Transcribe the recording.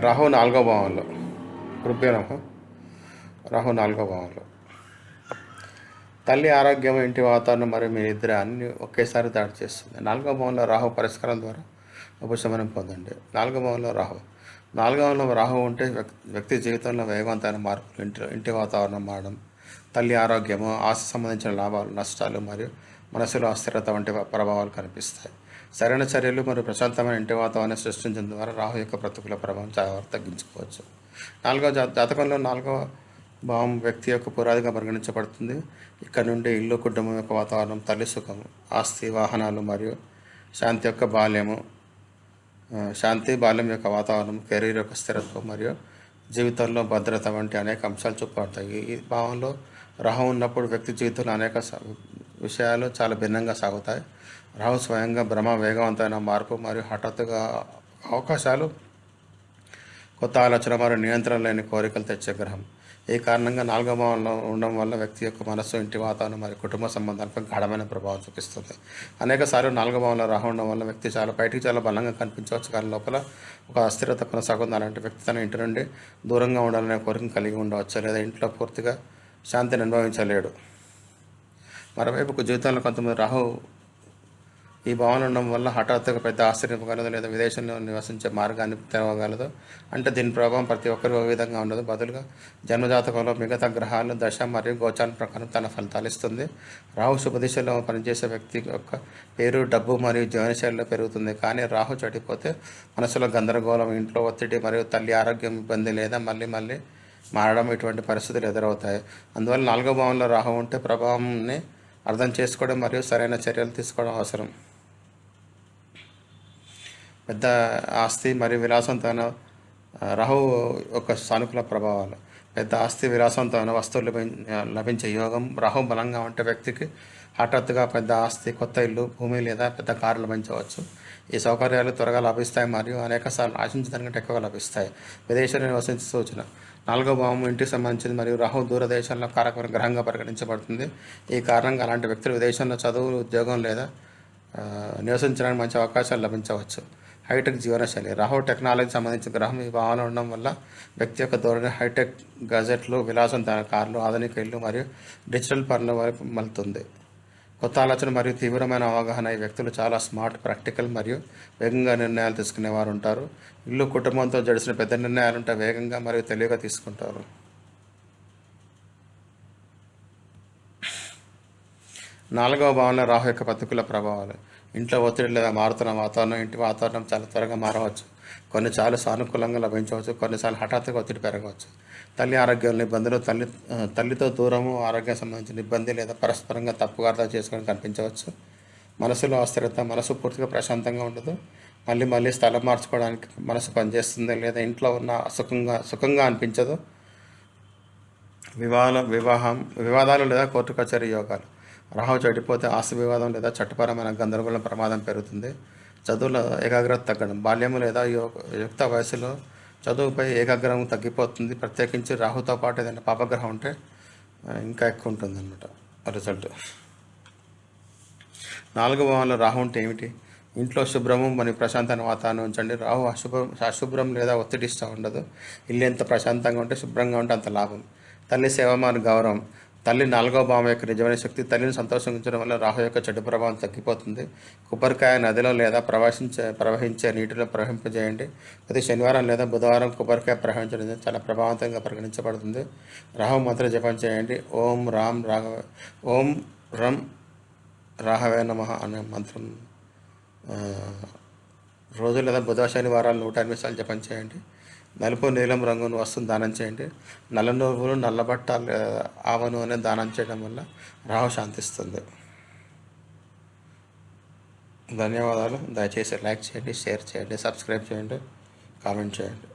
రాహు 4వ భావంలో. కృభ్య నమః. రాహు 4వ భావంలో. తల్లి ఆరోగ్యం, ఇంటి వాతావరణం మరియు మీ నిద్ర అన్నీ ఒకేసారి దాడి చేస్తుంది. 4వ భావంలో రాహు పరిష్కారం ద్వారా ఉపశమనం పొందండి. 4వ భావంలో రాహు. 4వ భావంలో రాహు ఉంటే వ్యక్తి జీవితంలో వేగవంతమైన మార్పులు, ఇంటి వాతావరణం మారడం, తల్లి ఆరోగ్యము, ఆస్తి సంబంధించిన లాభాలు, నష్టాలు మరియు మనసులో అస్థిరత వంటి ప్రభావాలు కనిపిస్తాయి. సరైన చర్యలు మరియు ప్రశాంతమైన ఇంటి వాతావరణం సృష్టించడం ద్వారా రాహు యొక్క ప్రతికూల ప్రభావం చాలా తగ్గించుకోవచ్చు. జాతకంలో 4వ భావం వ్యక్తి యొక్క పురాదిగా పరిగణించబడుతుంది. ఇక్కడ నుండి ఇల్లు, కుటుంబం యొక్క వాతావరణం, తల్లి సుఖము, ఆస్తి, వాహనాలు మరియు బాల్యం యొక్క వాతావరణం, కెరీర్ యొక్క స్థిరత్వం మరియు జీవితంలో భద్రత వంటి అనేక అంశాలు చూపబడతాయి. ఈ భావంలో రాహు ఉన్నప్పుడు వ్యక్తి జీవితంలో అనేక విషయాలు చాలా భిన్నంగా సాగుతాయి. రాహు స్వయంగా భ్రమ, వేగవంతమైన మార్పు మరియు హఠాత్తుగా అవకాశాలు, కొత్త ఆలోచన మరియు నియంత్రణ లేని కోరికలు తెచ్చే గ్రహం. ఈ కారణంగా 4వ భావంలో ఉండడం వల్ల వ్యక్తి యొక్క మనస్సు, ఇంటి వాతావరణం మరియు కుటుంబ సంబంధాలపై గాఢమైన ప్రభావం చూపిస్తుంది. అనేక సార్లు 4వ భావంలో రాహు ఉండడం వల్ల వ్యక్తి బయటికి చాలా బలంగా కనిపించవచ్చు, కానీ లోపల ఒక అస్థిరత కొనసాగుతుంది. అలాంటి వ్యక్తి తన ఇంటి నుండి దూరంగా ఉండాలనే కోరికను కలిగి ఉండవచ్చు, లేదా ఇంట్లో పూర్తిగా శాంతిని అనుభవించలేడు. మరోవైపు జీవితంలో కొంతమంది రాహు ఈ భావన ఉండడం వల్ల హఠాత్తుగా పెద్ద ఆశ్చర్యపగలదు, లేదా విదేశంలో నివసించే మార్గాన్ని తెరవగలదు. అంటే దీని ప్రభావం ప్రతి ఒక్కరి ఒక విధంగా ఉండదు. బదులుగా జన్మజాతకంలో మిగతా గ్రహాలు, దశ మరియు గోచారం ప్రకారం తన ఫలితాలు ఇస్తుంది. రాహు శుభదిశలో పనిచేసే వ్యక్తి యొక్క పేరు, డబ్బు మరియు జీవనశైలిలో పెరుగుతుంది. కానీ రాహు చెడిపోతే మనసులో గందరగోళం, ఇంట్లో ఒత్తిడి మరియు తల్లి ఆరోగ్యం ఇబ్బంది లేదా మళ్ళీ మారడం, ఇటువంటి పరిస్థితులు ఎదురవుతాయి. అందువల్ల 4వ భావంలో రాహు ఉంటే ప్రభావాన్ని అర్థం చేసుకోవడం మరియు సరైన చర్యలు తీసుకోవడం అవసరం. పెద్ద ఆస్తి మరియు విలాసవంతమైన రాహు యొక్క సానుకూల ప్రభావాలు. పెద్ద ఆస్తి, విలాసవంతమైన వస్తువులు లభించే యోగం. రాహు బలంగా ఉంటే వ్యక్తికి హఠాత్తుగా పెద్ద ఆస్తి, కొత్త ఇల్లు, భూమి లేదా పెద్ద కారు లభించవచ్చు. ఈ సౌకర్యాలు త్వరగా లభిస్తాయి మరియు అనేకసార్లు ఆశించిన దానికంటే ఎక్కువగా లభిస్తాయి. విదేశాల్లో నివసించే సూచన. 4వ భావం ఇంటికి సంబంధించింది మరియు రాహు దూరదేశాల్లో కారకమైన గ్రహంగా పరిగణించబడుతుంది. ఈ కారణంగా అలాంటి వ్యక్తులు విదేశంలో చదువు, ఉద్యోగం లేదా నివసించడానికి మంచి అవకాశాలు లభించవచ్చు. హైటెక్ జీవనశైలి. రాహు టెక్నాలజీకి సంబంధించిన గ్రహం. ఈ భావన ఉండడం వల్ల వ్యక్తి యొక్క ధోరణి హైటెక్ గజెట్లు, విలాసవంతమైన కార్లు, ఆధునిక ఇల్లు మరియు డిజిటల్ పనుల వైపు మళ్లుతుంది. కొత్త ఆలోచన మరియు తీవ్రమైన అవగాహన. ఈ వ్యక్తులు చాలా స్మార్ట్, ప్రాక్టికల్ మరియు వేగంగా నిర్ణయాలు తీసుకునేవారు ఉంటారు. ఇల్లు, కుటుంబంతో జడిసిన పెద్ద నిర్ణయాలుంటే వేగంగా మరియు తెలివిగా తీసుకుంటారు. 4వ భావంలో రాహు యొక్క ప్రతికూల ప్రభావాలు. ఇంట్లో ఒత్తిడి లేదా మారుతున్న వాతావరణం. ఇంటి వాతావరణం చాలా త్వరగా మారవచ్చు, కొన్నిసార్లు సానుకూలంగా లభించవచ్చు, కొన్నిసార్లు హఠాత్తుగా ఒత్తిడి పెరగవచ్చు. తల్లి ఆరోగ్యంలో ఇబ్బందులు. తల్లితో దూరము, ఆరోగ్యం సంబంధించిన ఇబ్బంది లేదా పరస్పరంగా తప్పుగా అర్థం చేసుకొని కనిపించవచ్చు. మనసులో అస్థిరత. మనసు పూర్తిగా ప్రశాంతంగా ఉండదు. మళ్ళీ స్థలం మార్చుకోవడానికి మనసు పనిచేస్తుంది, లేదా ఇంట్లో ఉన్న సుఖంగా అనిపించదు. వివాదాలు లేదా కోర్టు కచేరీ యోగాలు. రాహు చెడిపోతే ఆస్తి వివాదం లేదా చట్టపరమైన గందరగోళం ప్రమాదం పెరుగుతుంది. చదువులో ఏకాగ్రత తగ్గడం. బాల్యము లేదా యుక్త వయసులో చదువుపై ఏకాగ్రహం తగ్గిపోతుంది. ప్రత్యేకించి రాహుతో పాటు ఏదైనా పాపగ్రహం ఉంటే ఇంకా ఎక్కువ ఉంటుంది అన్నమాట రిజల్ట్. 4వ భావంలో రాహు ఉంటే ఏమిటి? ఇంట్లో శుభ్రము మరియు ప్రశాంతమైన వాతావరణం ఉంచండి. రాహు అశుభ్రం లేదా ఒత్తిడి ఇష్టం ఉండదు. ఇల్లు ఎంత ప్రశాంతంగా ఉంటే, శుభ్రంగా ఉంటే అంత లాభం. తల్లి సేవ మరియు గౌరవం. తల్లి 4వ భావం యొక్క నిజమైన శక్తి. తల్లిని సంతోషించడం వల్ల రాహు యొక్క చెడు ప్రభావం తగ్గిపోతుంది. కొబ్బరికాయ నదిలో లేదా ప్రవహించే నీటిలో ప్రవహింపజేయండి. ప్రతి శనివారం లేదా బుధవారం కొబ్బరికాయ ప్రవహించడం చాలా ప్రభావవంతంగా పరిగణించబడుతుంది. రాహు మంత్ర జపం చేయండి. ఓం రం రాహవే నమః అనే మంత్రం రోజు లేదా శనివారాలు 108 సార్లు జపం చేయండి. నలుపు, నీలం రంగును వస్తువును దానం చేయండి. నల్ల నువ్వులు, నల్ల బట్ట, ఆవ నూనె దానం చేయడం వల్ల రాహు శాంతిస్తుంది. ధన్యవాదాలు. దయచేసి లైక్ చేయండి, షేర్ చేయండి, సబ్స్క్రైబ్ చేయండి, కామెంట్ చేయండి.